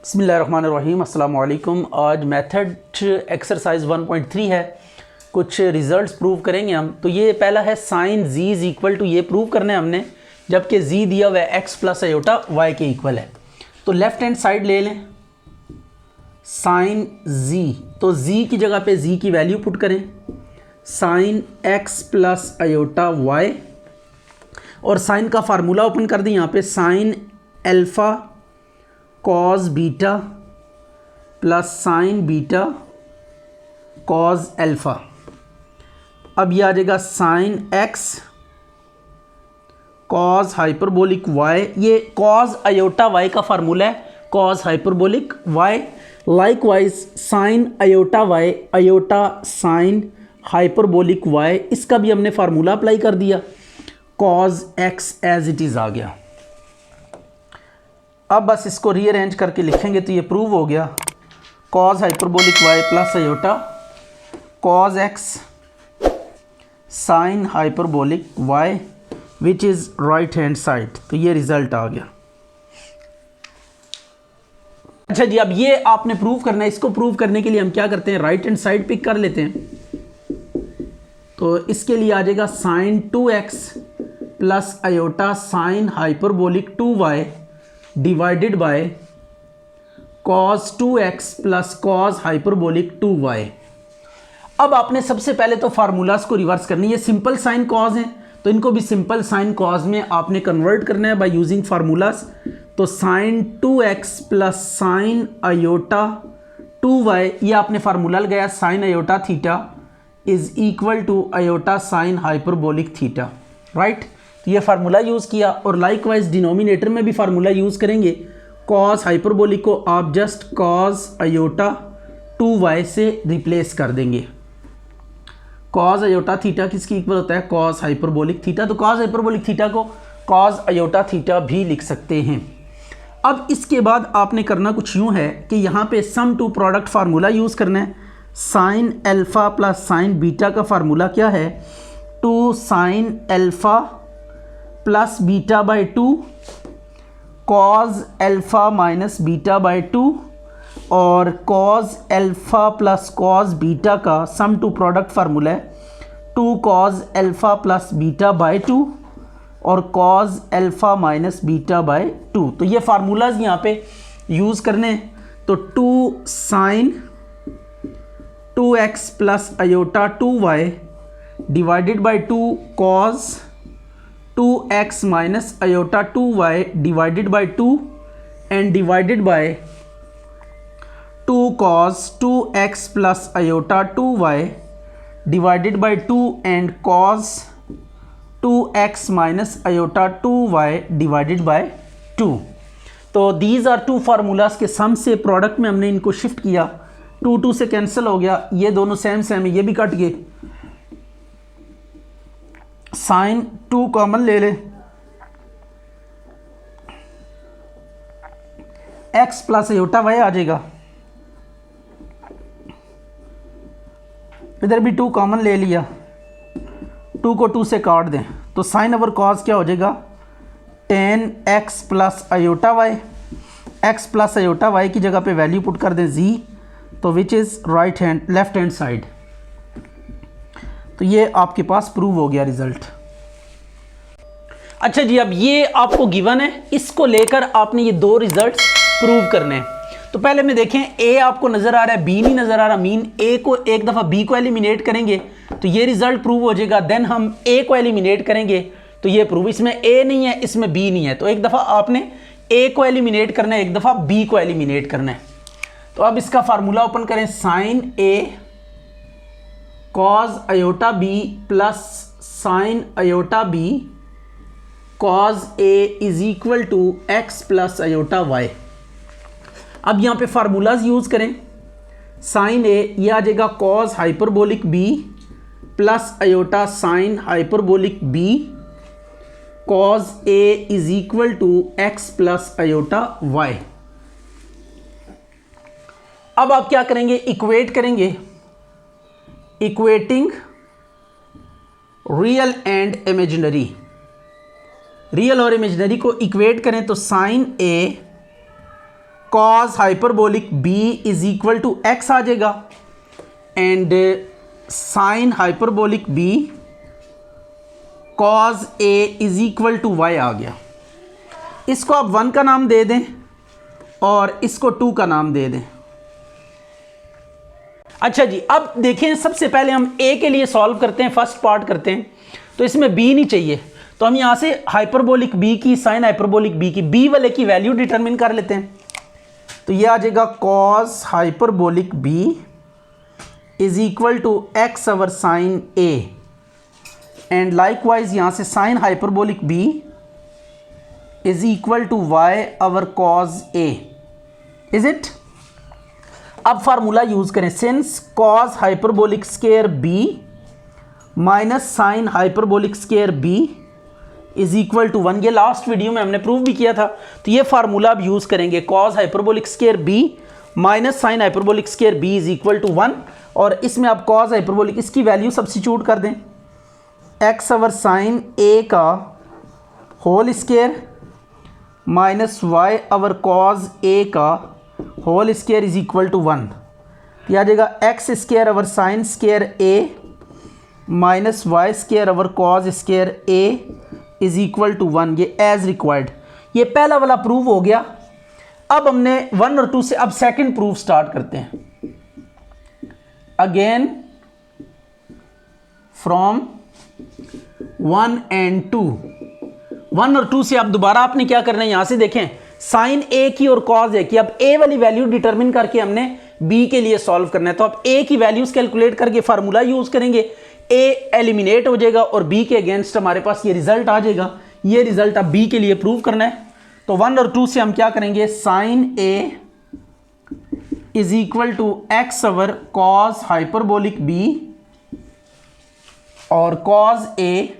बिस्मिल्लाहिर्रहमानिर्रहीम अस्सलाम वालेकुम। आज मेथड एक्सरसाइज 1.3 है। कुछ रिजल्ट्स प्रूव करेंगे हम। तो ये पहला है sine z is equal to, ये प्रूव करना है हमने, जबकि z दिया हुआ है x प्लस आयोटा y के इक्वल है। तो लेफ़्ट हैंड साइड ले लें साइन z, तो z की जगह पे z की वैल्यू पुट करें sine x plus iota y, और साइन का फार्मूला ओपन कर दें यहाँ पे sine alpha cos beta plus sine beta cos alpha. अब ये आ जाएगा sine x cos hyperbolic y, ये कॉस आयोटा y का फार्मूला है, cos hyperbolic y। Likewise sine iota y iota sine hyperbolic y, इसका भी हमने फार्मूला अप्लाई कर दिया, cos x as it is आ गया। अब बस इसको रीअरेंज करके लिखेंगे तो ये प्रूव हो गया, cos hyperbolic y plus iota cos x sign hyperbolic y which is right hand side. तो ये रिजल्ट आ गया। अच्छा जी, अब ये आपने प्रूव करना है। इसको प्रूव करने के लिए हम क्या करते हैं, राइट हैंड साइड पिक कर लेते हैं। तो इसके लिए आ जाएगा sine 2x plus iota sine hyperbolic 2y divided by cos 2x plus cos hyperbolic 2y। अब आपने सबसे पहले तो फार्मूलाज को रिवर्स करनी है। ये सिंपल साइन कॉज हैं तो इनको भी सिंपल साइन कॉज में आपने कन्वर्ट करना है बाय यूजिंग फार्मूलाज। तो sine 2x plus sine iota 2y, ये आपने फार्मूला लगाया sine iota theta is equal to iota sine hyperbolic theta, right. तो ये फार्मूला यूज़ किया, और लाइकवाइज डिनोमिनेटर में भी फार्मूला यूज़ करेंगे। कॉस हाइपरबोलिक को आप जस्ट कॉस आयोटा 2y से रिप्लेस कर देंगे। कॉस आयोटा थीटा किसकी इक्वल होता है, कॉस हाइपरबोलिक थीटा। तो कॉस हाइपरबोलिक थीटा को कॉस आयोटा थीटा भी लिख सकते हैं। अब इसके बाद आपने करना कुछ यूँ है कि यहाँ पे सम टू प्रोडक्ट फार्मूला यूज़ करना है। Sine alpha plus sine beta का फार्मूला क्या है, 2 sine alpha plus beta by 2 cos alpha minus beta by 2, और cos alpha plus cos beta का सम टू प्रोडक्ट फार्मूला है 2 cos alpha plus beta by 2 और cos alpha minus beta by 2। तो ये formulas यहाँ पे यूज़ करने हैं। तो 2 sine 2x plus iota 2y divided by 2 cos 2x minus iota 2y divided by 2 and divided by 2 cos 2x plus iota 2y divided by 2 and cos 2x minus iota 2y divided by 2। तो these are to formulas के सम से product में हमने इनको shift किया। 2 से cancel हो गया, ये दोनों सेम सेम है, ये भी कट गए। साइन 2 कॉमन ले ले, x प्लस आयोटा y आ जाएगा, इधर भी 2 कॉमन ले लिया, 2 को 2 से काट दें तो साइन ओवर कॉस क्या हो जाएगा, tan x plus iota y। x plus iota y की जगह पे वैल्यू पुट कर दें z, तो which is right hand left hand side. तो ये आपके पास प्रूव हो गया रिजल्ट। अच्छा जी, अब ये आपको गिवन है, इसको लेकर आपने ये 2 रिजल्ट्स प्रूव करने हैं। तो पहले में देखें, ए आपको नज़र आ रहा है, बी नहीं नज़र आ रहा। मीन ए को एक दफ़ा बी को एलिमिनेट करेंगे तो ये रिजल्ट प्रूव हो जाएगा। देन हम ए को एलिमिनेट करेंगे तो ये प्रूव, इसमें ए नहीं है इसमें बी नहीं है, तो एक दफ़ा आपने ए को एलिमिनेट करना है, एक दफ़ा बी को एलिमिनेट करना है। तो अब इसका फार्मूला ओपन करें, sine A cos iota B plus sine iota B cos A is equal to x plus iota y. अब यहाँ पे फार्मूलाज यूज़ करें। साइन ए, ये आ जाएगा cos hyperbolic B plus iota sine hyperbolic B cos A is equal to x plus iota y. अब आप क्या करेंगे, इक्वेट करेंगे, equating real and imaginary. Real और इमेजिनरी को इक्वेट करें तो sign A cos hyperbolic B is equal to X आ जाएगा and sine hyperbolic B cos A is equal to Y आ गया। इसको आप 1 का नाम दे दें और इसको 2 का नाम दे दें। अच्छा जी, अब देखें सबसे पहले हम ए के लिए सॉल्व करते हैं, फर्स्ट पार्ट करते हैं। तो इसमें बी नहीं चाहिए, तो हम यहां से हाइपरबोलिक बी की साइन हाइपरबोलिक बी की बी वाले की वैल्यू डिटरमिन कर लेते हैं। तो ये आ जाएगा cos hyperbolic B is equal to x over sine A and likewise यहां से sine hyperbolic B is equal to Y over cos A. Is it? अब फार्मूला यूज करें, since cos hyperbolic square B minus sine hyperbolic square B is equal to 1। ये last video में हमने prove भी किया था। तो ये फार्मूला अब यूज करेंगे, cos hyperbolic square B minus sine hyperbolic square B is equal to 1। और इसमें आप कॉस हाइपरबोलिक इसकी वैल्यू सब्स्टिट्यूट कर दें, एक्स अवर साइन ए का whole square minus Y over cos A का whole square is equal to 1। यह आ जाएगा X square over sine square A minus Y square over cos square A is equal to 1। ये as required, ये पहला वाला prove हो गया। अब हमने 1 और 2 से अब सेकंड प्रूफ स्टार्ट करते हैं। अगेन फ्रॉम 1 एंड 2, 1 और 2 से अब दोबारा आपने क्या करना है, यहां से देखें साइन ए की और कॉज ए की। अब ए वाली वैल्यू डिटरमिन करके हमने बी के लिए सॉल्व करना है। तो अब ए की वैल्यूज कैलकुलेट करके फार्मूला यूज करेंगे, ए एलिमिनेट हो जाएगा और बी के अगेंस्ट हमारे पास ये रिजल्ट आ जाएगा। ये रिजल्ट अब बी के लिए प्रूव करना है। तो 1 और 2 से हम क्या करेंगे, sine A is equal to x over cos hyperbolic B और cos A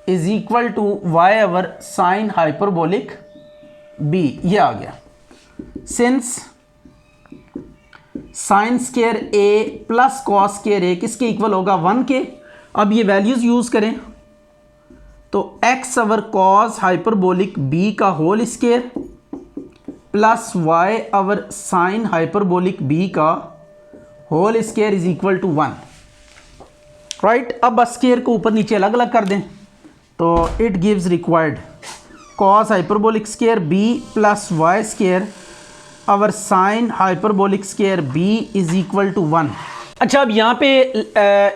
is equal to Y over sine hyperbolic B. ये आ गया। Since sine square A plus cos square A किसके इक्वल होगा, 1 के। अब ये वैल्यूज यूज करें तो X over cos hyperbolic B का whole square plus Y over sine hyperbolic B का whole square is equal to 1। Right, अब स्केयर को ऊपर नीचे अलग अलग कर दें तो it gives required cos hyperbolic square B plus Y square over sine hyperbolic square B is equal to 1। अच्छा, अब यहाँ पे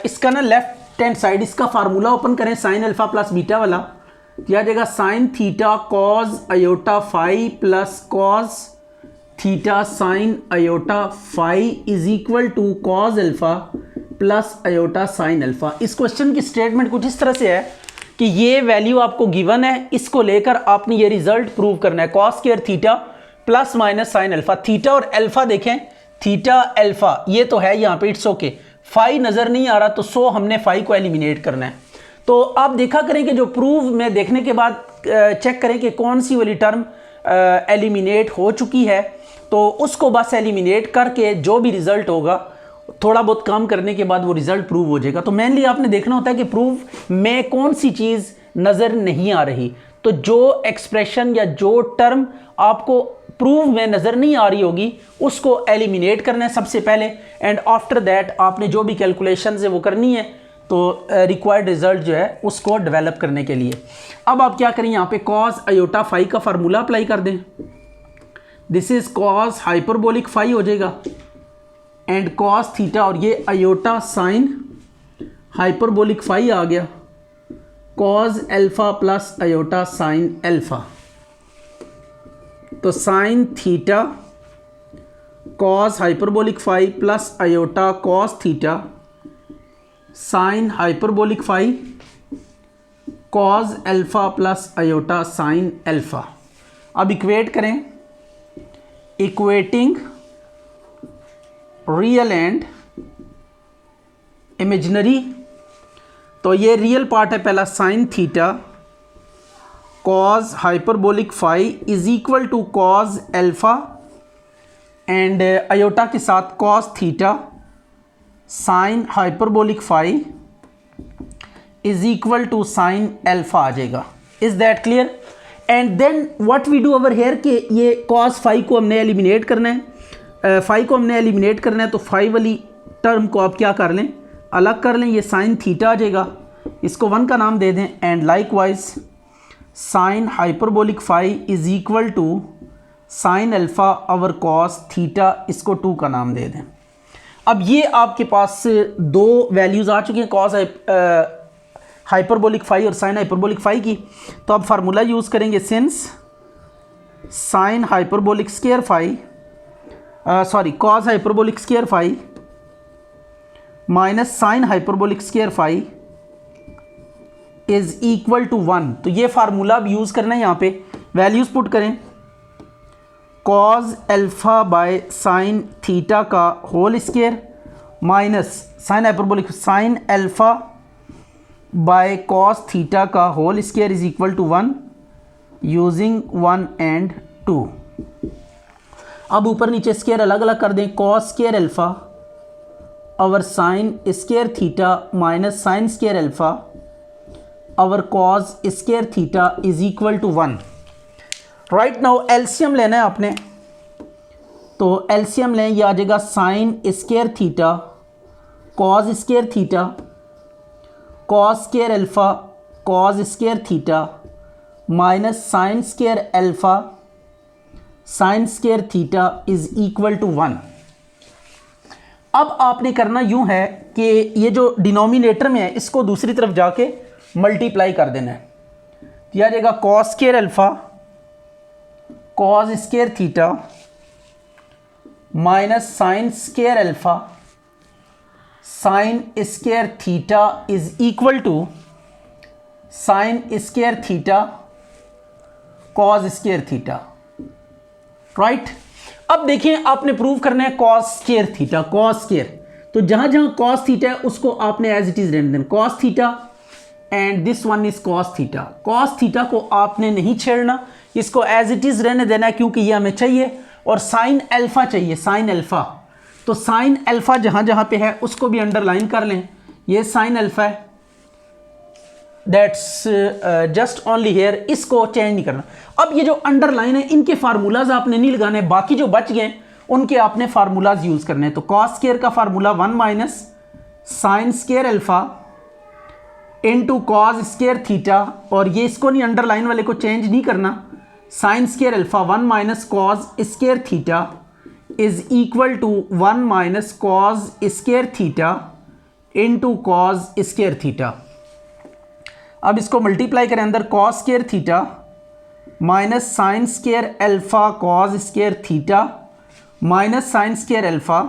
इसका ना लेफ्ट हैंड साइड इसका फार्मूला ओपन करें, साइन अल्फा प्लस बीटा वाला। तो आ जाएगा sine theta cos iota phi plus cos theta sine iota phi is equal to cos alpha plus iota sine alpha. इस क्वेश्चन की स्टेटमेंट कुछ इस तरह से है कि ये वैल्यू आपको गिवन है, इसको लेकर आपने ये रिजल्ट प्रूव करना है, cos square theta plus minus sine alpha. Theta और अल्फा देखें, थीटा अल्फा ये तो है यहाँ पे, इट्स ओके। फाई नज़र नहीं आ रहा तो सो हमने फाई को एलिमिनेट करना है। तो आप देखा करें कि जो प्रूव में देखने के बाद चेक करें कि कौन सी वाली टर्म एलिमिनेट हो चुकी है, तो उसको बस एलिमिनेट करके जो भी रिजल्ट होगा थोड़ा बहुत काम करने के बाद वो रिजल्ट प्रूव हो जाएगा। तो मेनली आपने देखना होता है कि प्रूव में कौन सी चीज़ नज़र नहीं आ रही। तो जो एक्सप्रेशन या जो टर्म आपको प्रूव में नज़र नहीं आ रही होगी उसको एलिमिनेट करना है सबसे पहले, एंड आफ्टर दैट आपने जो भी कैलकुलेशन है वो करनी है तो रिक्वायर्ड रिजल्ट जो है उसको डेवलप करने के लिए। अब आप क्या करें, यहाँ पे कॉस अयोटा फाई का फार्मूला अप्लाई कर दें। This is cos hyperbolic phi हो जाएगा एंड कॉस थीटा, और ये अयोटा साइन हाइपरबोलिक फाई आ गया, cos alpha plus iota sine alpha. तो sine theta cos hyperbolic phi plus iota cos theta sine hyperbolic phi cos alpha plus iota sine alpha. अब equate करें, equating real and imaginary. तो ये real part है पहला, sine theta cos hyperbolic phi is equal to cos alpha and iota के साथ cos theta sine hyperbolic phi is equal to sine alpha आ जाएगा। Is that clear? And then what we do over here कि ये cos phi को हमने eliminate करना है, फाई को हमने एलिमिनेट करना है, तो फाई वाली टर्म को आप क्या कर लें, अलग कर लें, ये साइन थीटा आ जाएगा, इसको 1 का नाम दे दें। And likewise sine hyperbolic phi is equal to sine alpha over cos theta, इसको 2 का नाम दे दें। अब ये आपके पास दो वैल्यूज़ आ चुकी हैं, कॉस हाइपरबोलिक फाई और साइन हाइपरबोलिक फाई की। तो अब फार्मूला यूज़ करेंगे, since sine hyperbolic square phi cos hyperbolic square phi minus sine hyperbolic square phi is equal to 1। तो ये फार्मूला अब यूज़ करना है, यहाँ पे वैल्यूज़ पुट करें, cos alpha by sine theta का whole square minus sine hyperbolic sine alpha by cos theta का whole square is equal to 1 using 1 and 2। अब ऊपर नीचे स्क्वायर अलग अलग कर दें, cos square alpha over sine square theta minus sine square alpha over cos square theta is equal to 1। Right now LCM लेना है आपने, तो एलसीएम लें, ये आ जाएगा sine square theta cos square theta cos square alpha cos square theta minus sine square alpha sine square theta is equal to 1। अब आपने करना यूँ है कि ये जो डिनोमिनेटर में है इसको दूसरी तरफ जाके मल्टीप्लाई कर देना है, यह आ जाएगा cos square alpha cos square theta minus sine square alpha sine square theta is equal to sine square theta cos square theta. Right, अब देखिए आपने प्रूव करना है cos square theta, cos square, तो जहां जहां कॉस थीटा है उसको आपने एज इट इज रहने देना, cos theta and this one is cos theta. Cos theta को आपने नहीं छेड़ना, इसको एज इट इज रहने देना है क्योंकि ये हमें चाहिए, और साइन अल्फा चाहिए, साइन अल्फा। तो साइन अल्फा जहां जहां पे है उसको भी अंडरलाइन कर लें, ये साइन अल्फा है, दैट्स जस्ट ओनली हेयर, इसको चेंज नहीं करना। अब ये जो अंडरलाइन है इनके फार्मूलाज आपने नहीं लगाने, बाकी जो बच गए उनके आपने फार्मूलाज यूज करने हैं। तो कॉस स्क्वायर का formula 1 minus sine square alpha into cos square theta, और ये इसको नहीं, अंडरलाइन वाले को चेंज नहीं करना, sine square alpha 1 minus cos square theta is equal to 1 minus cos square theta into cos square theta. अब इसको मल्टीप्लाई करें, अंदर cos square theta minus sine square alpha cos square theta minus sine square alpha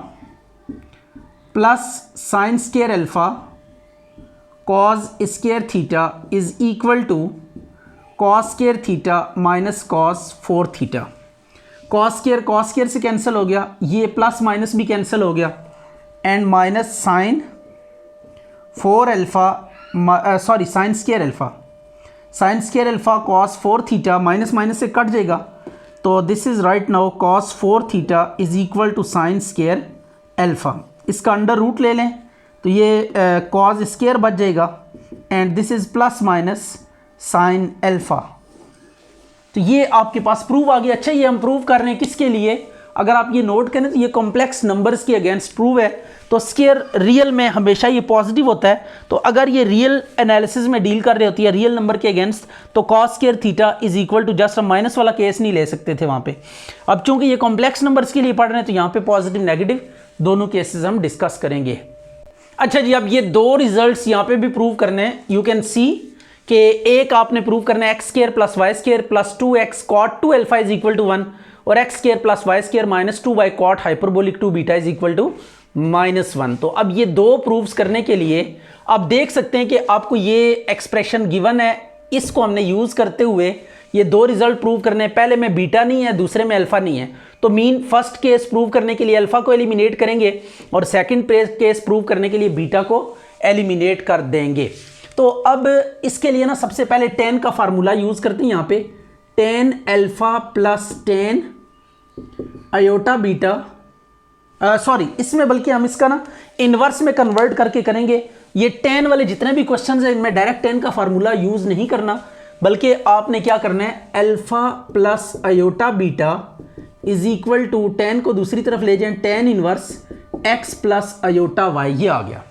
plus sine square alpha cos square theta is equal to cos square theta minus cos 4 theta. Cos square से cancel हो गया, ये plus minus भी cancel हो गया, and minus sine 4 alpha sine square alpha cos 4 theta, minus minus से कट जाएगा, तो this is right now cos 4 theta is equal to sine square alpha. इसका अंडर रूट ले लें तो ये कॉस स्क्वायर बच जाएगा, and this is plus minus sine alpha. तो ये आपके पास प्रूव आ गया। अच्छा, ये हम प्रूव कर रहे हैं किसके लिए, अगर आप ये नोट करें तो ये कॉम्प्लेक्स नंबर्स के अगेंस्ट प्रूव है, तो स्क्वायर रियल में हमेशा ये पॉजिटिव होता है, तो अगर ये रियल एनालिसिस में डील कर रही होती है रियल नंबर के अगेंस्ट, तो cos square theta is equal to, just हम माइनस वाला केस नहीं ले सकते थे वहाँ पे। अब चूंकि ये कॉम्प्लेक्स नंबर्स के लिए पढ़ रहे हैं तो यहाँ पे पॉजिटिव नेगेटिव दोनों केसेस हम डिस्कस करेंगे। अच्छा जी, अब ये दो रिजल्ट्स यहाँ पे भी प्रूव करने हैं। यू कैन सी कि एक आपने प्रूव करना है x square plus y square plus 2x cot 2 alpha is equal to 1, और x square plus y square minus 2 by cot hyperbolic 2 beta is equal to -1। तो अब ये दो प्रूव्स करने के लिए आप देख सकते हैं कि आपको ये एक्सप्रेशन गिवन है, इसको हमने यूज करते हुए ये दो रिजल्ट प्रूव करने हैं। पहले में बीटा नहीं है, दूसरे में अल्फा नहीं है, तो मीन फर्स्ट केस प्रूव करने के लिए अल्फा को एलिमिनेट करेंगे और सेकंड केस प्रूव करने के लिए बीटा को एलिमिनेट कर देंगे। तो अब इसके लिए ना सबसे पहले tan का फार्मूला यूज करते हैं, यहाँ पे tan alpha plus tan iota beta, sorry इसमें बल्कि हम इसका ना इनवर्स में कन्वर्ट करके करेंगे। ये tan वाले जितने भी क्वेश्चन हैं इनमें डायरेक्ट tan का फार्मूला यूज नहीं करना, बल्कि आपने क्या करना है, alpha plus iota beta is equal to, tan को दूसरी तरफ ले जाएं, tan inverse x plus iota y, ये आ गया।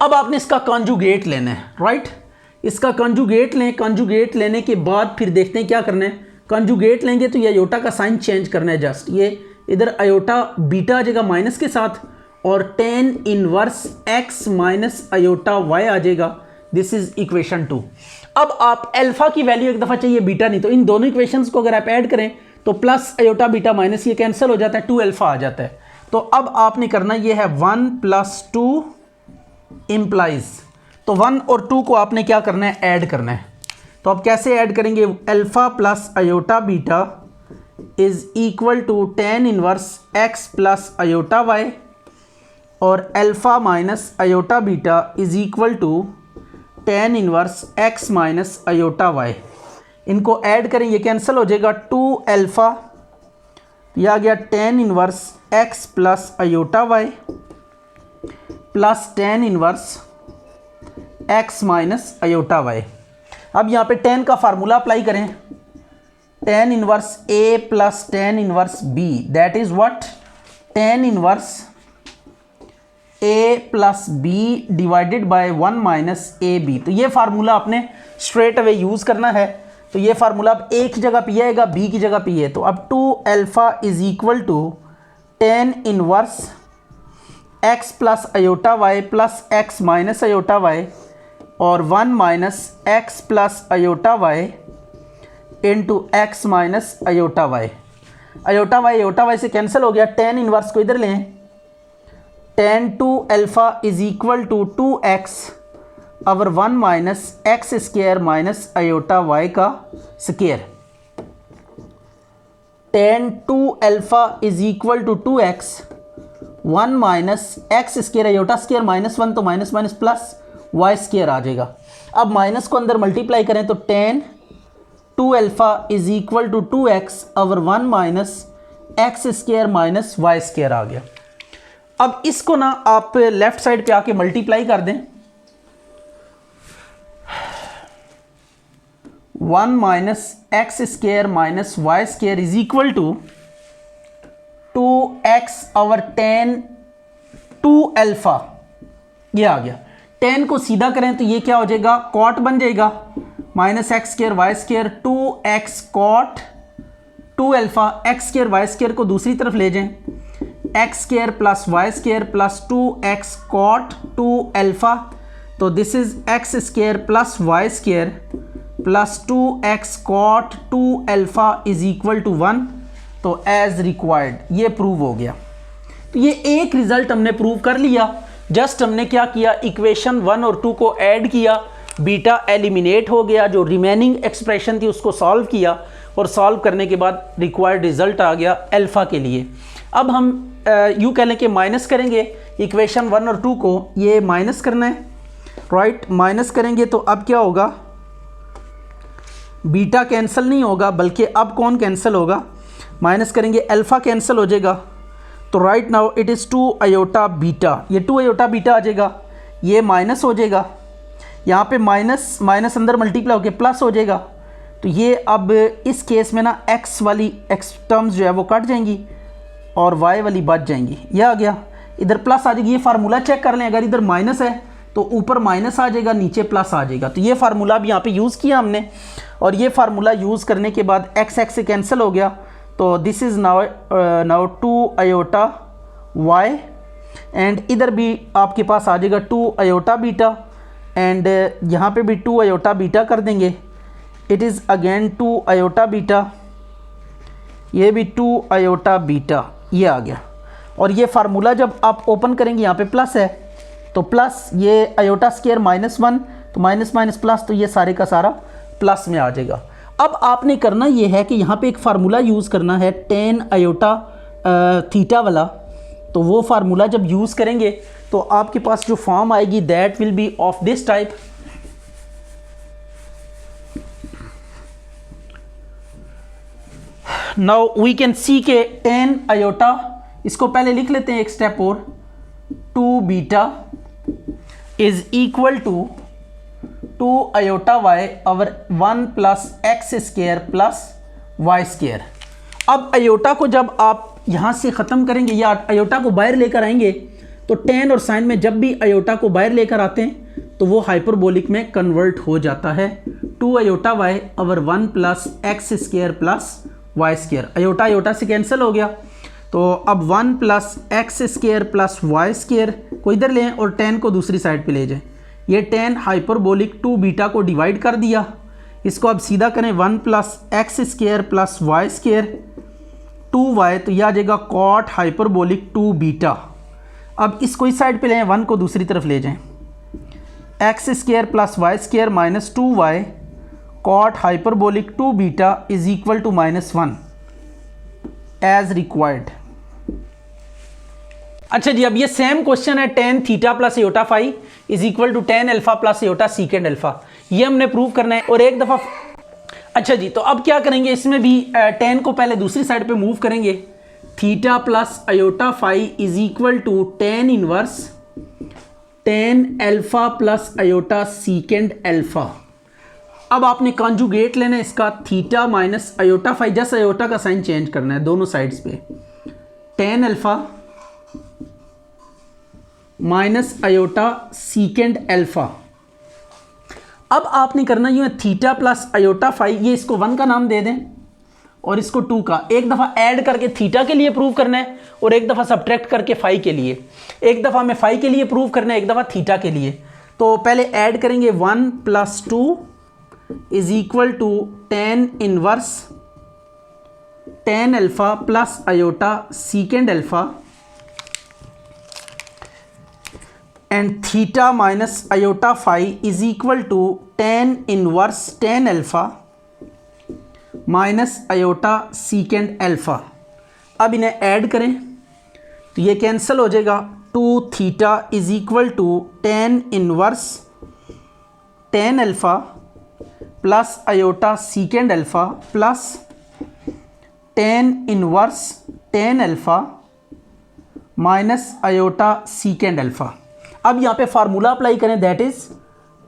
अब आपने इसका कॉन्जुगेट लेना है, राइट। इसका कॉन्जुगेट लें, कॉन्जुगेट लेने के बाद फिर देखते हैं क्या करना है। कॉन्जुगेट लेंगे तो ये अयोटा का साइन चेंज करना है, जस्ट ये इधर अयोटा बीटा आ जाएगा माइनस के साथ, और tan inverse x minus iota Y आ जाएगा। This is equation 2। अब आप अल्फा की वैल्यू एक दफ़ा चाहिए, बीटा नहीं, तो इन दोनों इक्वेशंस को अगर आप ऐड करें तो प्लस अयोटा बीटा माइनस ये कैंसिल हो जाता है, 2 अल्फा आ जाता है। तो अब आपने करना ये है 1 + 2 इम्प्लाइज, तो 1 और 2 को आपने क्या करना है, ऐड करना है। तो अब कैसे ऐड करेंगे, alpha plus iota beta is equal to tan inverse x plus iota y, और alpha minus iota beta is equal to tan inverse x minus iota y. इनको ऐड करें, ये कैंसिल हो जाएगा, 2 अल्फा, यह आ गया tan inverse x plus iota y plus tan inverse x minus iota y. अब यहाँ पे टेन का फार्मूला अप्लाई करें, tan inverse A plus tan inverse B, that is what, tan inverse A plus B divided by 1 minus A B. तो ये formula आपने straight away use करना है। तो ये फार्मूला अब ए की जगह पी आएगा, बी की जगह पी है, तो अब 2 alpha is equal to tan inverse x plus iota y plus x minus iota y, और 1 minus x plus iota y into x minus iota y. Iota y से कैंसिल हो गया, टेन इनवर्स को इधर लें, tan 2 alpha is equal to 2x और 1 minus x square minus iota y का square. Tan 2 alpha is equal to 2x, 1 minus x square, aorta square minus 1 तो minus minus plus y square आ जाएगा। अब minus को अंदर multiply करें तो tan 2 alpha is equal to 2x और 1 minus x square minus y square आ गया। अब इसको ना आप लेफ्ट साइड पे आके मल्टीप्लाई कर दें, 1 minus x square minus y square is equal to 2x और 10 2 अल्फा, ये आ गया। 10 को सीधा करें तो ये क्या हो जाएगा, कॉट बन जाएगा, minus x square y square, 2x cot 2 alpha, x square y square को दूसरी तरफ ले जाएं, x square plus y square plus 2x cot 2 alpha, तो this is x square plus y square plus 2x cot 2 alpha is equal to 1। तो as required ये prove हो गया। तो ये एक रिजल्ट हमने प्रूव कर लिया। जस्ट हमने क्या किया, इक्वेशन 1 और 2 को ऐड किया, बीटा एलिमिनेट हो गया, जो रिमेनिंग एक्सप्रेशन थी उसको सॉल्व किया, और सॉल्व करने के बाद रिक्वायर्ड रिजल्ट आ गया अल्फा के लिए। अब हम यूँ कह लें कि माइनस करेंगे इक्वेशन 1 और 2 को, ये माइनस करना है, राइट। माइनस करेंगे तो अब क्या होगा, बीटा कैंसिल नहीं होगा, बल्कि अब कौन कैंसिल होगा, माइनस करेंगे अल्फा कैंसिल हो जाएगा। तो right now it is 2 iota beta, ये 2 अयोटा बीटा आ जाएगा, ये माइनस हो जाएगा, यहाँ पे माइनस माइनस अंदर मल्टीप्लाई होकर प्लस हो जाएगा। तो ये अब इस केस में ना एक्स वाली एक्स टर्म्स जो है वो कट जाएंगी और वाई वाली बच जाएंगी, यह आ गया। इधर प्लस आ जाएगी, ये फार्मूला चेक कर लें, अगर इधर माइनस है तो ऊपर माइनस आ जाएगा, नीचे प्लस आ जाएगा। तो ये फार्मूला भी यहाँ पे यूज़ किया हमने, और ये फार्मूला यूज़ करने के बाद एक्स एक्स से कैंसिल हो गया, तो this is now 2 iota y, and इधर भी आपके पास आ जाएगा 2 अयोटा बीटा, एंड यहाँ पे भी 2 अयोटा बीटा कर देंगे, it is again 2 iota beta, ये भी 2 अयोटा बीटा, ये आ गया। और ये फार्मूला जब आप ओपन करेंगे यहाँ पे प्लस है, तो प्लस ये अयोटा स्क्वायर -1, तो माइनस माइनस प्लस, तो ये सारे का सारा प्लस में आ जाएगा। अब आपने करना ये है कि यहाँ पे एक फार्मूला यूज़ करना है tan अयोटा थीटा वाला, तो वो फार्मूला जब यूज़ करेंगे तो आपके पास जो फॉर्म आएगी that will be of this type. Now we can see के tan अयोटा, इसको पहले लिख लेते हैं एक स्टेप और, 2 beta is equal to 2 iota y over 1 plus x square plus y square. अब आयोटा को जब आप यहाँ से ख़त्म करेंगे या आयोटा को बाहर लेकर आएंगे तो टेन और साइन में जब भी आयोटा को बाहर लेकर आते हैं तो वो हाइपरबोलिक में कन्वर्ट हो जाता है। 2 iota y over 1 plus x square plus y square, iota iota से कैंसिल हो गया। तो अब 1 plus x square plus y square को इधर लें और टेन को दूसरी साइड पे ले जाएं। ये टेन हाइपरबोलिक 2 बीटा को डिवाइड कर दिया, इसको अब सीधा करें 1 plus x square plus y square 2y, तो यह आ जाएगा कॉट हाइपरबोलिक 2 बीटा। अब इसको इस साइड पे लें, 1 को दूसरी तरफ ले जाएं, x square plus y square minus 2y cot hyperbolic 2 beta is equal to -1 as required. अच्छा जी, अब ये सेम क्वेश्चन है tan theta plus iota phi is equal to tan alpha plus iota secant alpha, ये हमने prove करना है। और एक दफ़ा अच्छा जी, तो अब क्या करेंगे, इसमें भी tan को पहले दूसरी साइड पे मूव करेंगे। Theta plus iota phi is equal to tan inverse tan alpha plus iota secant alpha. अब आपने कॉन्जुगेट लेना है इसका, theta minus iota phi, just iota का साइन चेंज करना है दोनों साइड्स पे, tan alpha minus iota secant alpha. अब आपने करना यूँ है, थीटा प्लस आयोटा फाई, ये इसको 1 का नाम दे दें और इसको 2 का। एक दफ़ा ऐड करके थीटा के लिए प्रूव करना है और एक दफ़ा सब्ट्रैक्ट करके फाई के लिए। एक दफ़ा हमें फाई के लिए प्रूव करना है, एक दफ़ा थीटा के लिए। तो पहले ऐड करेंगे 1 प्लस 2 is equal to tan inverse tan alpha plus iota secant alpha and theta minus iota phi is equal to tan inverse tan alpha minus iota secant alpha। अब इन्हें ऐड करें तो ये कैंसिल हो जाएगा। 2 theta is equal to tan inverse tan alpha plus iota secant alpha plus tan inverse tan alpha minus iota secant alpha. अब यहाँ पे फार्मूला अप्लाई करें, that is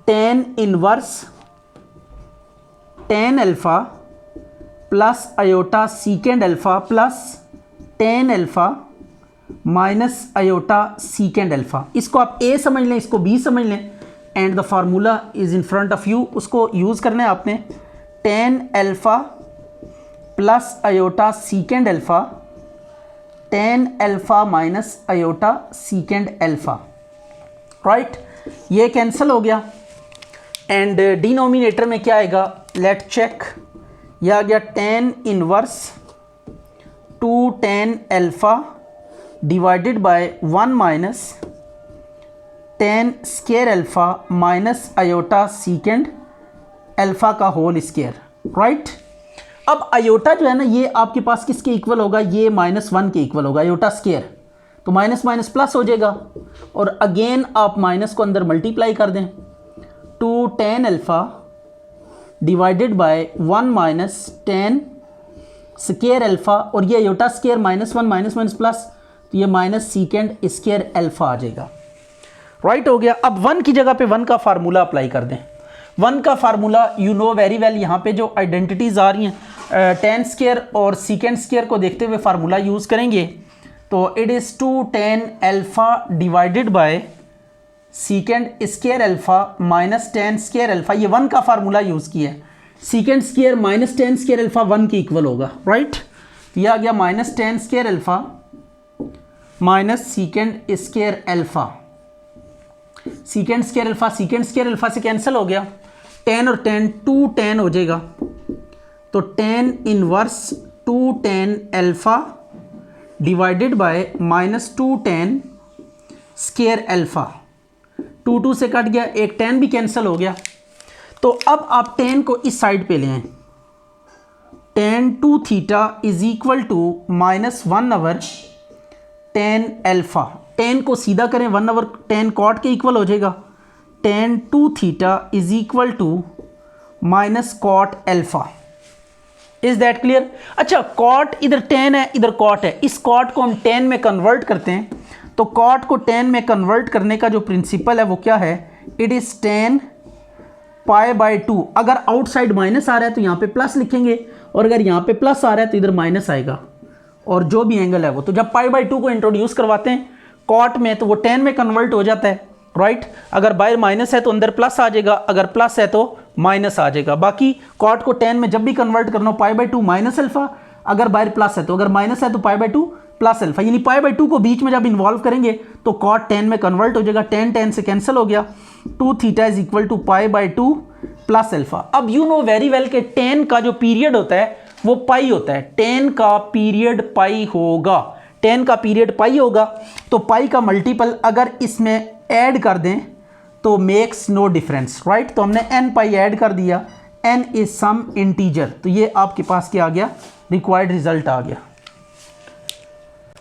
tan inverse tan alpha plus iota secant alpha plus tan alpha minus iota secant alpha. इसको आप A समझ लें, इसको B समझ लें, and the formula is in front of you. उसको यूज़ करना है आपने, tan alpha plus iota secant alpha tan alpha minus iota secant alpha, right. ये कैंसिल हो गया एंड डिनोमिनेटर में क्या आएगा, लेट चेक। यह आ गया tan inverse 2 tan alpha divided by 1 minus tan square alpha minus iota secant alpha का होल स्क्वायर, राइट। अब आयोटा जो है ना, ये आपके पास किसके इक्वल होगा, ये -1 के इक्वल होगा, आयोटा स्क्वायर। तो माइनस माइनस प्लस हो जाएगा और अगेन आप माइनस को अंदर मल्टीप्लाई कर दें। 2 tan alpha divided by 1 minus tan square alpha, और ये iota square -1 minus minus plus, तो ये माइनस सीकेंड स्क्वायर अल्फा आ जाएगा, राइट हो गया। अब 1 की जगह पे 1 का फार्मूला अप्लाई कर दें। 1 का formula you know very well, यहाँ पे जो आइडेंटिटीज़ आ रही हैं tan स्क्वायर और सीकेंड स्क्वायर को देखते हुए फार्मूला यूज़ करेंगे। तो it is 2 tan alpha divided bye सीकेंड square alpha minus tan square alpha, ये 1 का फार्मूला यूज़ किया है। Secant square minus tan square alpha 1 के इक्वल होगा, राइट। यह आ गया minus tan square alpha minus सीकेंड square alpha. Secant square alpha से कैंसिल हो गया, tan और tan 2 tan हो जाएगा। तो tan inverse 2 tan alpha divided by -2 tan square alpha. 2 से कट गया, एक tan भी कैंसिल हो गया। तो अब आप tan को इस साइड पे ले आए, tan 2 theta is equal to -1 over tan alpha. tan को सीधा करें, 1 ओवर tan कॉट के इक्वल हो जाएगा। tan 2 theta is equal to minus cot alpha. Is that clear? अच्छा, कॉट इधर tan है, इधर कॉट है, इस कॉट को हम tan में कन्वर्ट करते हैं। तो कॉट को tan में कन्वर्ट करने का जो प्रिंसिपल है वो क्या है, it is tan pi by 2, अगर आउटसाइड माइनस आ रहा है तो यहाँ पे प्लस लिखेंगे, और अगर यहाँ पे प्लस आ रहा है तो इधर माइनस आएगा, और जो भी एंगल है वो। तो जब पाई बाय 2 को इंट्रोड्यूस करवाते हैं कॉट में तो वो tan में कन्वर्ट हो जाता है, राइट। अगर बाहर माइनस है तो अंदर प्लस आ जाएगा, अगर प्लस है तो माइनस आ जाएगा। बाकी कॉट को tan में जब भी कन्वर्ट करना हो पाई बाय 2 माइनस अल्फा, अगर बाहर प्लस है तो, अगर माइनस है तो पाई बाय 2 प्लस अल्फा, यानी पाई बाय 2 को बीच में जब इन्वॉल्व करेंगे तो कॉट tan में कन्वर्ट हो जाएगा, tan से कैंसिल हो गया, 2 theta is equal to pi by 2 plus alpha. अब यू नो वेरी वेल के tan का जो पीरियड होता है वो पाई होता है, tan का पीरियड पाई होगा, tan का पीरियड पाई होगा, तो पाई का मल्टीपल अगर इसमें ऐड कर दें तो मेक्स नो डिफरेंस, राइट। तो हमने n पाई ऐड कर दिया, n इज सम इंटीजर, तो ये आपके पास क्या आ गया, रिक्वायर्ड रिजल्ट आ गया।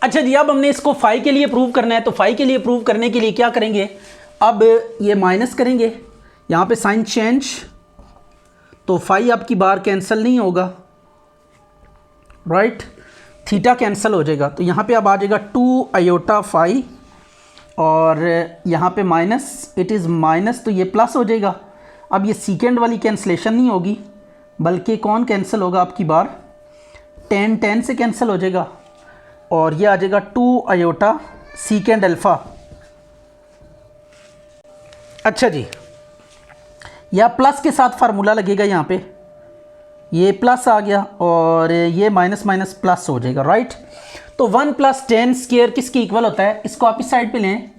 अच्छा जी, अब हमने इसको फाई के लिए प्रूव करना है, तो फाई के लिए प्रूव करने के लिए क्या करेंगे, अब ये माइनस करेंगे, यहाँ पे साइन चेंज, तो फाई आपकी बार कैंसिल नहीं होगा, राइट, थीटा कैंसिल हो जाएगा, तो यहाँ पे अब आ जाएगा 2 आयोटा फाई, और यहाँ पे माइनस, इट इज़ माइनस, तो ये प्लस हो जाएगा। अब ये सीकेंड वाली कैंसलेशन नहीं होगी, बल्कि कौन कैंसिल होगा आपकी बार, tan से कैंसिल हो जाएगा, और ये आ जाएगा 2 आयोटा सीकेंड अल्फ़ा। अच्छा जी, या प्लस के साथ फार्मूला लगेगा, यहाँ पे ये प्लस आ गया और ये माइनस माइनस प्लस हो जाएगा, राइट। तो 1 + tan स्क्वायर किसके इक्वल होता है, इसको आप इस साइड पे लें,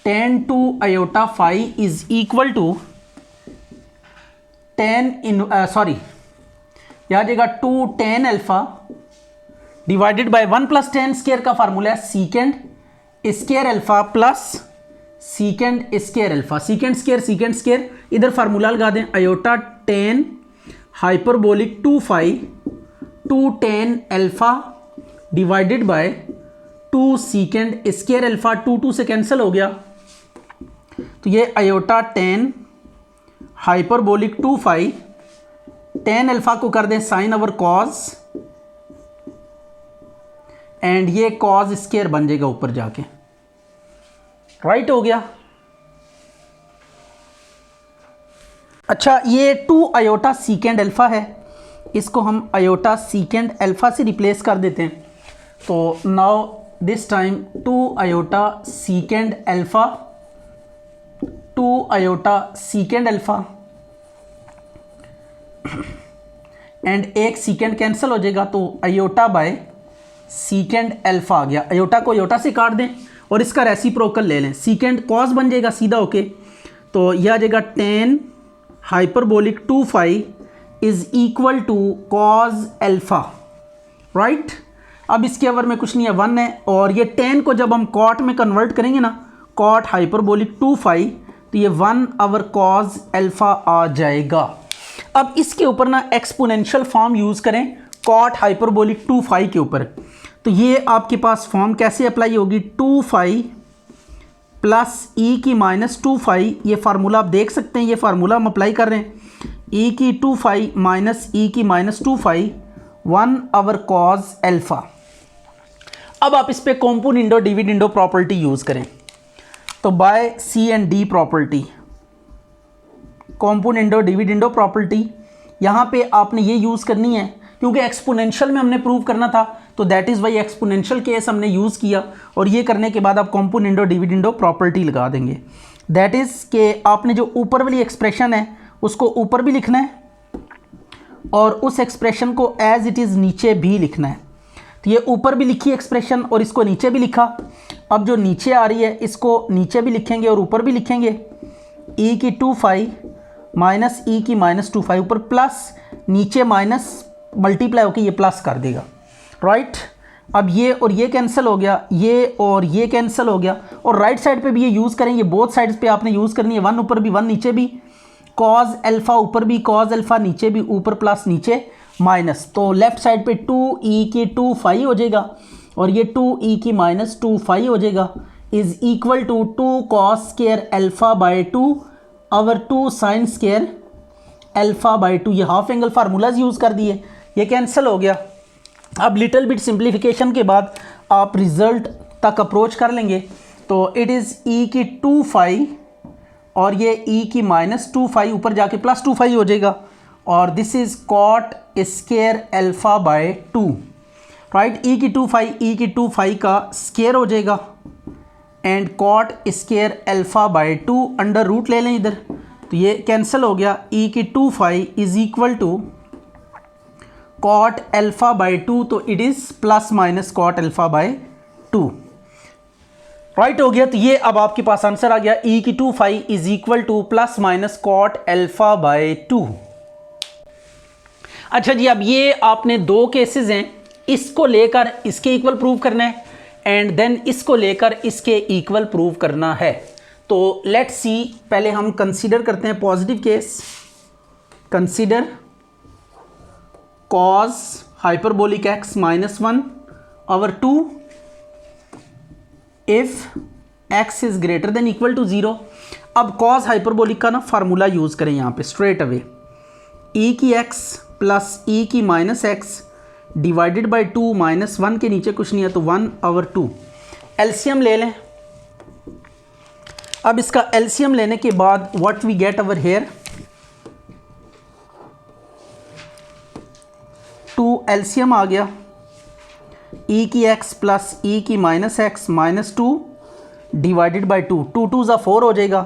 tan 2 iota phi is equal to tan in sorry यहाँ जाएगा 2 tan alpha divided by 1 + tan square का फार्मूला है secant square alpha plus secant square alpha, secant square इधर फार्मूला लगा दें, iota tan hyperbolic 2 phi 2 tan alpha divided by 2 secant square alpha, 2 से cancel हो गया, तो ये iota tan hyperbolic 2 phi, tan alpha को कर दें साइन ओवर कॉस, एंड ये कॉस स्क्वायर बन जाएगा ऊपर जाके, राइट हो गया। अच्छा, ये 2 आयोटा सीकेंड अल्फा है, इसको हम आयोटा सीकेंड अल्फा से रिप्लेस कर देते हैं, तो now this time 2 iota secant alpha, 2 iota secant alpha, and एक सीकेंड कैंसिल हो जाएगा, तो आयोटा बाय सीकेंड अल्फा आ गया। आयोटा को आयोटा से काट दें और इसका रेसिप्रोकल ले लें, सीकेंड कॉस बन जाएगा सीधा होके, तो यह आ जाएगा tan hyperbolic 2 phi is equal to cos alpha, right. अब इसके ओवर में कुछ नहीं है, 1 है, और ये tan को जब हम कॉट में कन्वर्ट करेंगे ना, कॉट हाइपरबोलिक 2 फाई, तो ये 1 ओवर कॉस अल्फा आ जाएगा। अब इसके ऊपर ना एक्सपोनेंशियल फॉर्म यूज़ करें कॉट हाइपरबोलिक 2 फाई के ऊपर, तो ये आपके पास फॉर्म कैसे अप्लाई होगी, 2 फाई प्लस ई की माइनस 2 फाई, ये फार्मूला आप देख सकते हैं, ये फार्मूला हम अप्लाई कर रहे हैं, ई की 2 फाई माइनस ई की minus 2 phi 1 over cos alpha. अब आप इस पर कॉम्पोनेंडो डिविडेंडो प्रॉपर्टी यूज़ करें, तो by C and D property, componendo dividendo property, यहाँ पे आपने ये यूज़ करनी है, क्योंकि एक्सपोनेंशियल में हमने प्रूव करना था, तो that is why exponential case हमने यूज़ किया, और ये करने के बाद आप कॉम्पोनेंडो डिविडेंडो प्रॉपर्टी लगा देंगे, दैट इज़ के आपने जो ऊपर वाली एक्सप्रेशन है उसको ऊपर भी लिखना है, और उस एक्सप्रेशन को एज इट इज़ नीचे भी लिखना है। तो ये ऊपर भी लिखी एक्सप्रेशन और इसको नीचे भी लिखा, अब जो नीचे आ रही है इसको नीचे भी लिखेंगे और ऊपर भी लिखेंगे, ई की 2 फाई माइनस ई की माइनस 2 फाई, ऊपर प्लस, नीचे माइनस, मल्टीप्लाई होकर ये प्लस कर देगा, राइट। अब ये और ये कैंसिल हो गया, ये और ये कैंसिल हो गया, और राइट साइड पे भी ये यूज़ करेंगे, बोथ साइड्स पे आपने यूज़ करनी है, 1 ऊपर भी 1 नीचे भी, कॉज अल्फा ऊपर भी कॉज अल्फा नीचे भी, ऊपर प्लस नीचे माइनस, तो लेफ्ट साइड पे 2e की 2 फाई हो जाएगा, और ये 2e की माइनस 2 फाई हो जाएगा, is equal to 2 cos square alpha by 2 over 2 sine square alpha by 2, ये हाफ एंगल फार्मूलाज यूज़ कर दिए, ये कैंसिल हो गया। अब लिटिल बिट सिंप्लीफिकेशन के बाद आप रिजल्ट तक अप्रोच कर लेंगे, तो इट इज़ ई की 2 फाई और ये e की -2 ऊपर जाके +2 हो जाएगा, और this is cot square alpha by 2, right. e की 2 का स्केयर हो जाएगा and cot square alpha by 2 under root ले लें इधर, तो ये कैंसिल हो गया। e की 2 is equal to cot alpha by 2, तो it is plus minus cot alpha by 2, right हो गया। तो ये अब आपके पास आंसर आ गया, e की 2 is equal to plus minus cot alpha by 2। अच्छा जी, अब ये आपने दो केसेस हैं, इसको लेकर इसके इक्वल प्रूव करना है एंड देन इसको लेकर इसके इक्वल प्रूव करना है। तो लेट्स सी, पहले हम कंसीडर करते हैं positive case. Consider cos hyperbolic x -1 over 2 if x is greater than equal to 0। अब cos hyperbolic का ना फार्मूला यूज़ करें यहाँ पे स्ट्रेट अवे, e की x प्लस e की -x डिवाइडेड बाई 2 -1 के नीचे कुछ नहीं है तो 1/2। एलसीएम ले लें। अब इसका एलसीएम लेने के बाद what we get over here, 2 LCM आ गया, e की x प्लस e की -x -2 डिवाइडेड बाई 2, 2 2 ज़ा 4 हो जाएगा,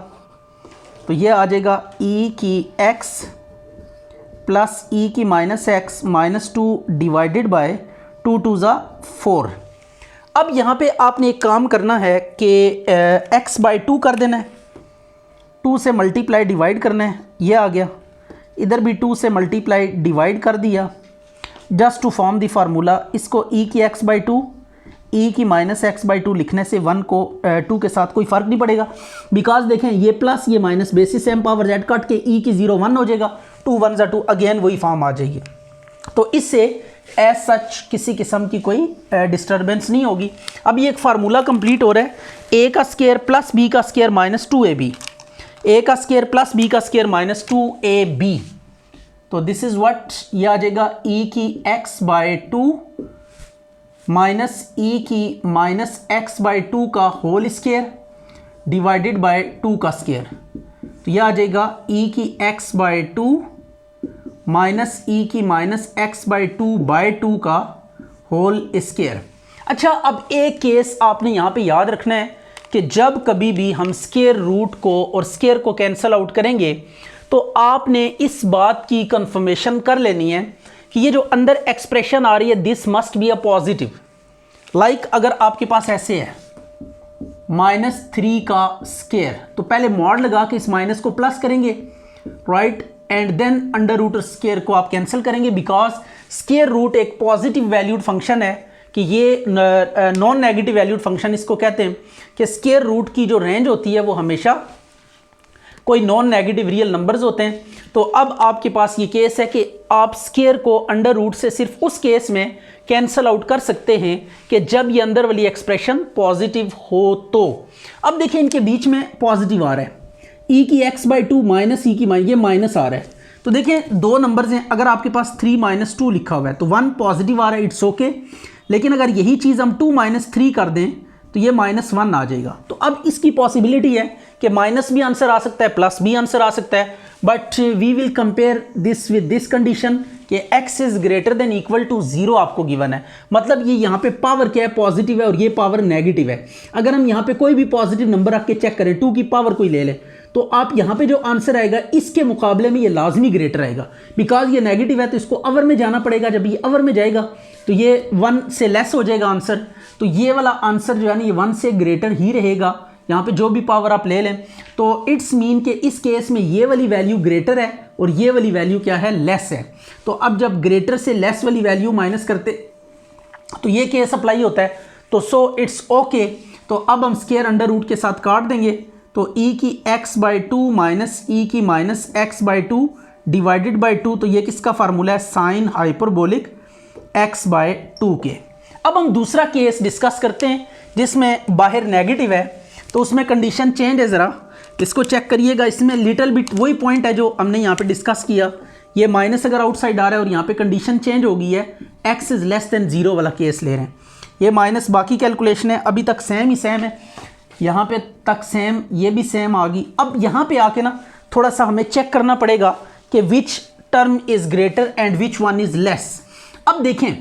तो ये आ जाएगा e की x प्लस e की -x -2 डिवाइडेड बाय 2 2 ज़ा 4। अब यहाँ पे आपने एक काम करना है कि x बाई 2 कर देना है, 2 से मल्टीप्लाई डिवाइड करना है, ये आ गया, इधर भी 2 से मल्टीप्लाई डिवाइड कर दिया, just to form the formula. इसको e की x बाई 2 e की -x बाई 2 लिखने से 1 को 2 के साथ कोई फ़र्क नहीं पड़ेगा, बिकॉज देखें ये प्लस ये minus basis same power z cut के e की 0 1 हो जाएगा, 2 1 ज़ा 2 अगेन वही फॉर्म आ जाएगी। तो इससे एज सच किसी किस्म की कोई डिस्टर्बेंस नहीं होगी। अब ये एक फार्मूला कंप्लीट हो रहा है, a का स्केयर प्लस b का स्केयर -2ab, a का स्केयर प्लस b का स्केयर -2ab, तो दिस इज़ व्हाट, ये आ जाएगा e की x बाई 2 माइनस e की -x बाई 2 का होल स्केयर डिवाइडेड बाय 2 का स्केयर, तो यह आ जाएगा e की x बाई 2 माइनस e की -x बाई 2 बाई 2 का होल स्केयर। अच्छा, अब एक केस आपने यहाँ पे याद रखना है कि जब कभी भी हम स्केयर रूट को और स्केयर को कैंसल आउट करेंगे तो आपने इस बात की कंफर्मेशन कर लेनी है कि ये जो अंदर एक्सप्रेशन आ रही है this must be a positive. Like अगर आपके पास ऐसे है -3 का स्केयर, तो पहले मॉड लगा के इस माइनस को प्लस करेंगे, right, and then under root square को आप कैंसिल करेंगे, बिकॉज स्केयर रूट एक पॉजिटिव वैल्यूड फंक्शन है कि ये नॉन नेगेटिव वैल्यूड फंक्शन इसको कहते हैं कि स्केयर रूट की जो रेंज होती है वो हमेशा कोई नॉन नेगेटिव रियल नंबर्स होते हैं। तो अब आपके पास ये केस है कि आप स्केयर को अंडर रूट से सिर्फ उस केस में कैंसल आउट कर सकते हैं कि जब ये अंदर वाली एक्सप्रेशन पॉजिटिव हो। तो अब देखिए इनके बीच में पॉजिटिव आ रहा है, e की x बाई 2 माइनस e की ये माइनस आ रहा है, तो देखिए दो नंबर्स हैं, अगर आपके पास 3 - 2 लिखा हुआ है तो 1 पॉजिटिव आ रहा है, इट्स ओके, लेकिन अगर यही चीज़ हम 2 - 3 कर दें तो ये -1 आ जाएगा। तो अब इसकी पॉसिबिलिटी है कि माइनस भी आंसर आ सकता है, प्लस भी आंसर आ सकता है, but we will compare this with this condition कि x is greater than equal to 0 आपको गिवन है, मतलब ये यहाँ पे पावर क्या है, पॉजिटिव है और ये पावर नेगेटिव है। अगर हम यहाँ पे कोई भी पॉजिटिव नंबर रख के चेक करें, 2 की पावर कोई ले ले, तो आप यहाँ पे जो आंसर आएगा इसके मुकाबले में ये लाजमी ग्रेटर आएगा, बिकॉज ये नेगेटिव है तो इसको अवर में जाना पड़ेगा, जब ये अवर में जाएगा तो ये 1 से लेस हो जाएगा आंसर, तो ये वाला आंसर जो है ना ये 1 से ग्रेटर ही रहेगा, यहाँ पे जो भी पावर आप ले लें। तो इट्स मीन कि इस केस में ये वाली वैल्यू ग्रेटर है और ये वाली वैल्यू क्या है, लेस है। तो अब जब ग्रेटर से लेस वाली वैल्यू माइनस करते तो ये केस अप्लाई होता है, तो सो इट्स ओके। तो अब हम स्केयर अंडर रूट के साथ काट देंगे, तो e की x बाई 2 माइनस e की -x बाई 2 डिवाइडेड बाई 2, तो ये किसका फार्मूला है, साइन हाइपरबोलिक x बाई 2 के। अब हम दूसरा केस डिस्कस करते हैं जिसमें बाहर नेगेटिव है, तो उसमें कंडीशन चेंज है, ज़रा इसको चेक करिएगा। इसमें लिटिल बिट वही पॉइंट है जो हमने यहाँ पे डिस्कस किया, ये माइनस अगर आउटसाइड आ रहा है और यहाँ पे कंडीशन चेंज हो गई है, x इज़ लेस देन 0 वाला केस ले रहे हैं, ये माइनस, बाकी कैलकुलेशन है अभी तक सेम ही सेम है। यहाँ पे तक सेम, ये भी सेम आ गई। अब यहाँ पे आके ना थोड़ा सा हमें चेक करना पड़ेगा कि which term is greater and which one is less. अब देखें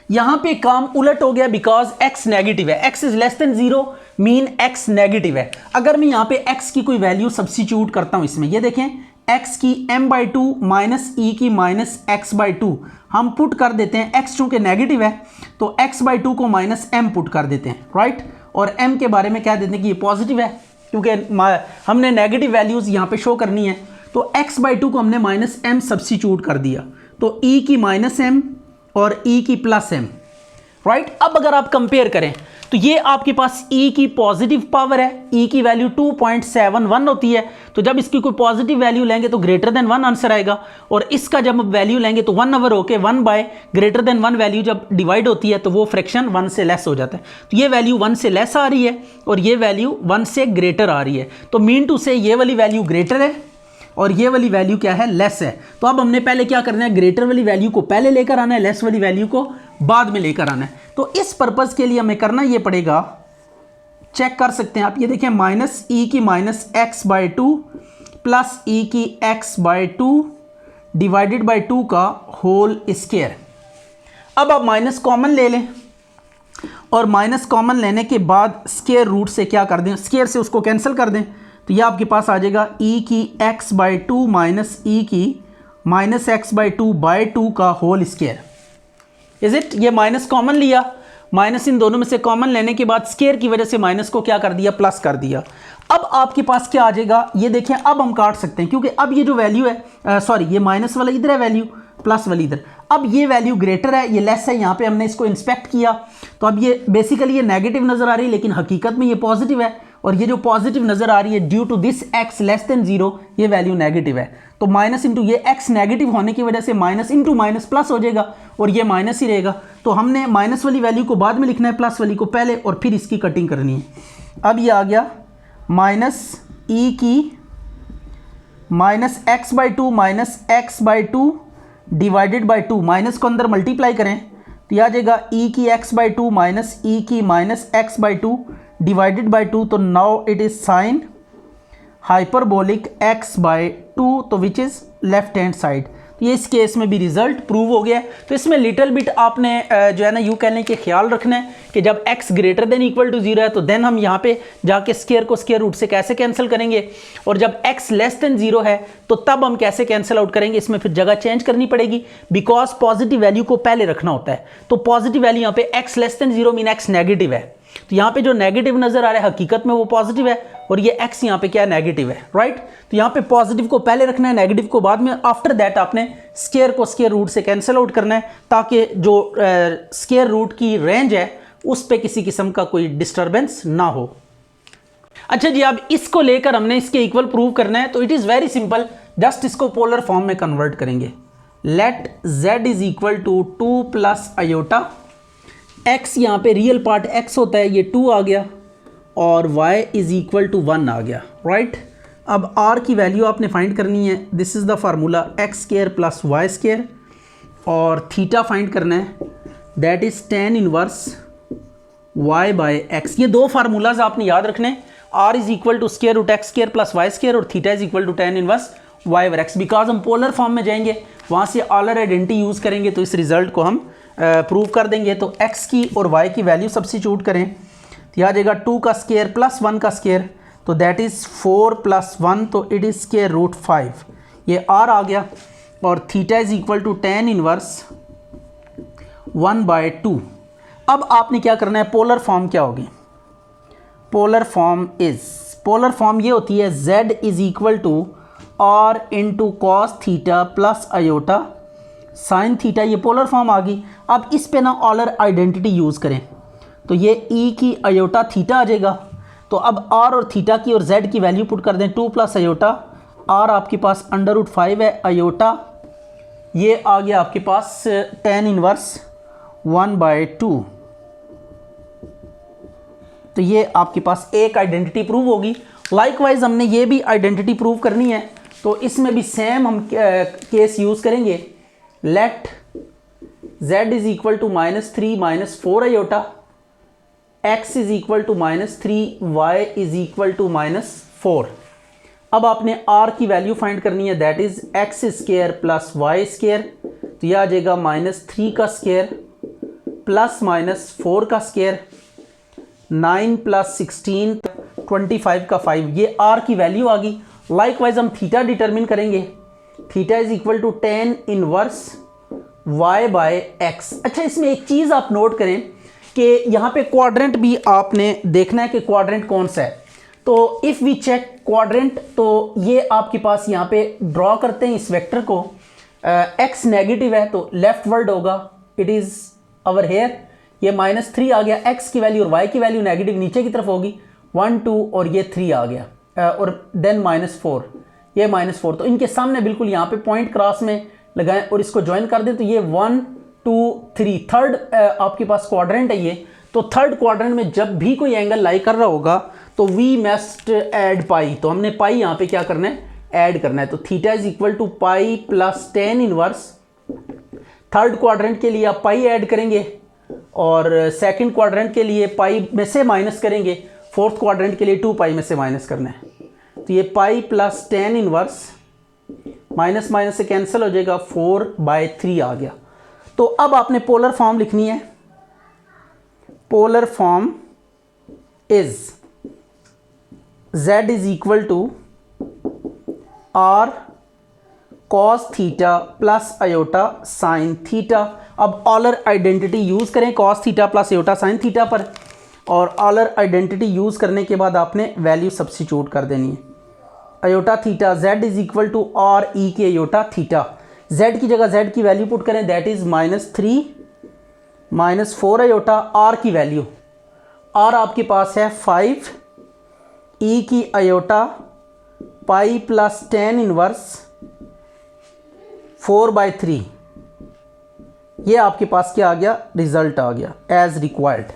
यहाँ पे काम उलट हो गया बिकॉज x नेगेटिव है, x is less than 0 mean x negative है। अगर मैं यहाँ पे x की कोई वैल्यू सब्स्टिट्यूट करता हूँ इसमें, ये देखें x की m/2 माइनस e की माइनस x/2 हम पुट कर देते हैं। x चूंकि नेगेटिव है तो x/2 को माइनस m पुट कर देते हैं, राइट। और m के बारे में कह देते हैं कि ये पॉजिटिव है क्योंकि हमने नेगेटिव वैल्यूज़ यहाँ पे शो करनी है। तो x/2 को हमने माइनस m सब्स्टिट्यूट कर दिया, तो e की माइनस m और e की प्लस m, राइट। अब अगर आप कंपेयर करें तो ये आपके पास e की पॉजिटिव पावर है, e की वैल्यू 2.71 होती है। तो जब इसकी कोई पॉजिटिव वैल्यू लेंगे तो ग्रेटर देन 1 आंसर आएगा, और इसका जब वैल्यू लेंगे तो 1 ओवर होके 1 बाय ग्रेटर देन 1 वैल्यू जब डिवाइड होती है तो वो फ्रैक्शन 1 से लेस हो जाता है। तो ये वैल्यू 1 से लेस आ रही है और ये वैल्यू 1 से ग्रेटर आ रही है। तो मीन टू से ये वाली वैल्यू ग्रेटर है और ये वाली वैल्यू क्या है, लेस है। तो अब हमने पहले क्या करना है, ग्रेटर वाली वैल्यू को पहले लेकर आना है, लेस वाली वैल्यू को बाद में लेकर आना है। तो इस पर्पस के लिए हमें करना ये पड़ेगा, चेक कर सकते हैं आप, ये देखें माइनस ई की माइनस x/2 प्लस ई की x/2 डिवाइडेड बाई 2 का होल स्क्वायर। अब आप माइनस कॉमन ले लें और माइनस कॉमन लेने के बाद स्क्वायर रूट से क्या कर दें, स्क्वायर से उसको कैंसिल कर दें। तो ये आपके पास आ जाएगा e की x/2 माइनस e की माइनस x/2 का होल स्क्वायर। इज इट, ये माइनस कॉमन लिया, माइनस इन दोनों में से कॉमन लेने के बाद स्क्वायर की वजह से माइनस को क्या कर दिया, प्लस कर दिया। अब आपके पास क्या आ जाएगा, ये देखें अब हम काट सकते हैं क्योंकि अब ये जो वैल्यू है सॉरी ये माइनस वाला इधर है वैल्यू, प्लस वाली इधर। अब ये वैल्यू ग्रेटर है, ये लेस है, यहाँ पे हमने इसको इंस्पेक्ट किया तो अब ये बेसिकली ये नेगेटिव नज़र आ रही है लेकिन हकीकत में ये पॉजिटिव है, और ये जो पॉजिटिव नज़र आ रही है due to this x less than 0 ये वैल्यू नेगेटिव है। तो माइनस इंटू ये x नेगेटिव होने की वजह से माइनस इंटू माइनस प्लस हो जाएगा और ये माइनस ही रहेगा। तो हमने माइनस वाली वैल्यू को बाद में लिखना है, प्लस वाली को पहले, और फिर इसकी कटिंग करनी है। अब ये आ गया माइनस ई की minus x/2 minus x/2 divided by 2, minus को अंदर मल्टीप्लाई करें तो यह आ जाएगा e की x/2 माइनस e की माइनस x/2 डिवाइडेड बाई 2। तो now it is sine hyperbolic x/2, तो which is left hand side. तो ये इस केस में भी रिजल्ट प्रूव हो गया है। तो इसमें लिटिल बिट आपने जो है ना यूँ कहने के ख्याल रखना है कि जब x greater than equal to 0 है तो देन हम यहाँ पे जाके स्क्वायर को स्क्वायर रूट से कैसे कैंसिल करेंगे, और जब x लेस देन 0 है तो तब हम कैसे कैंसिल आउट करेंगे। इसमें फिर जगह चेंज करनी पड़ेगी बिकॉज पॉजिटिव वैल्यू को पहले रखना होता है। तो पॉजिटिव वैल्यू यहाँ पे x less than 0 mean x negative है, तो यहाँ पे जो नेगेटिव नजर आ रहा है हकीकत में वो पॉजिटिव है और ये x यहाँ पे क्या है, नेगेटिव है, राइट। तो यहाँ पे पॉजिटिव को पहले रखना है, नेगेटिव को बाद में। आफ्टर दैट आपने स्क्वायर को स्क्वायर रूट से कैंसिल आउट करना है ताकि जो स्क्वायर रूट की रेंज है उस पे किसी किस्म का कोई डिस्टर्बेंस ना हो। अच्छा जी, अब इसको लेकर हमने इसके इक्वल प्रूव करना है, तो it is very simple, just इसको पोलर फॉर्म में कन्वर्ट करेंगे। Let z is equal to 2 plus iota, x यहाँ पे रियल पार्ट x होता है, ये 2 आ गया, और y इज इक्वल टू 1 आ गया, राइट। अब r की वैल्यू आपने फाइंड करनी है, this is the formula x square plus y square, और थीटा फाइंड करना है, that is tan inverse y by x। ये दो फार्मूलाज आपने याद रखने, r is equal to square root x square plus y square और theta is equal to tan inverse y over x। Because हम polar form में जाएंगे, वहाँ से ऑलर आइडेंटिटी यूज़ करेंगे तो इस रिजल्ट को हम प्रूव कर देंगे। तो x की और y की वैल्यू सब्स्टिट्यूट करें तो आ जाएगा 2 का स्क्वायर प्लस 1 का स्क्वायर, तो दैट इज़ 4 प्लस 1, तो इट इज़ स्क्वायर रूट 5, ये r आ गया, और theta is equal to tan inverse 1/2। अब आपने क्या करना है, पोलर फॉर्म क्या होगी, पोलर फॉर्म ये होती है z is equal to r into cos theta plus iota sine theta, ये पोलर फॉर्म आ गई। अब इस पे ना ऑलर आइडेंटिटी यूज़ करें तो ये e की आयोटा थीटा आ जाएगा। तो अब r और थीटा की और z की वैल्यू पुट कर दें, 2 प्लस आयोटा, r आपके पास √5 है, आयोटा ये आ गया आपके पास tan इनवर्स 1/2। तो ये आपके पास एक आइडेंटिटी प्रूव होगी। लाइकवाइज हमने ये भी आइडेंटिटी प्रूव करनी है, तो इसमें भी सेम हम केस यूज़ करेंगे। Let z is equal to -3 -4 iota, x is equal to -3, y is equal to -4। अब आपने r की वैल्यू फाइंड करनी है, that is x square plus y square. तो यह आ जाएगा -3 का स्क्वायर प्लस -4 का स्क्वायर, 9 + 16 25 का 5, ये r की वैल्यू आ गई। लाइकवाइज हम थीटा डिटरमिन करेंगे, theta is equal to tan inverse y by x। अच्छा, इसमें एक चीज़ आप नोट करें कि यहाँ पे क्वाड्रेंट भी आपने देखना है कि क्वाड्रेंट कौन सा है। तो इफ़ वी चेक क्वाड्रेंट, तो ये आपके पास यहाँ पे ड्रॉ करते हैं इस वेक्टर को, x नेगेटिव है तो लेफ्ट वर्ड होगा, इट इज़ अवर हेयर। ये -3 आ गया, x की वैल्यू और y की वैल्यू नेगेटिव नीचे की तरफ होगी, 1 2 और ये 3 आ गया, और देन -4, ये -4। तो इनके सामने बिल्कुल यहाँ पे पॉइंट क्रॉस में लगाएं और इसको ज्वाइन कर दें, तो ये 1 2 3 थर्ड आपके पास क्वाड्रेंट है ये। तो थर्ड क्वाड्रेंट में जब भी कोई एंगल लाई कर रहा होगा तो वी मस्ट ऐड पाई, तो हमने पाई यहाँ पे क्या करना है, ऐड करना है। तो theta is equal to pi plus tan inverse, third quadrant के लिए आप पाई ऐड करेंगे और सेकंड क्वाड्रेंट के लिए पाई में से माइनस करेंगे, फोर्थ क्वाड्रेंट के लिए 2 पाई में से माइनस करना है। तो ये पाई plus tan inverse, minus minus से कैंसिल हो जाएगा, 4/3 आ गया। तो अब आपने पोलर फॉर्म लिखनी है, polar form is z is equal to r cos theta plus iota sine theta. अब ऑलर आइडेंटिटी यूज़ करें cos theta plus iota sine theta पर, और ऑलर आइडेंटिटी यूज़ करने के बाद आपने वैल्यू सब्स्टिट्यूट कर देनी है। Iota theta z is equal to r e के अयोटा थीटा, z की जगह z की वैल्यू पुट करें, दैट इज -3 -4 अयोटा, r की वैल्यू, r आपके पास है 5, e की iota pi plus tan inverse 4/3, ये आपके पास क्या आ गया, रिजल्ट आ गया एज रिक्वायर्ड।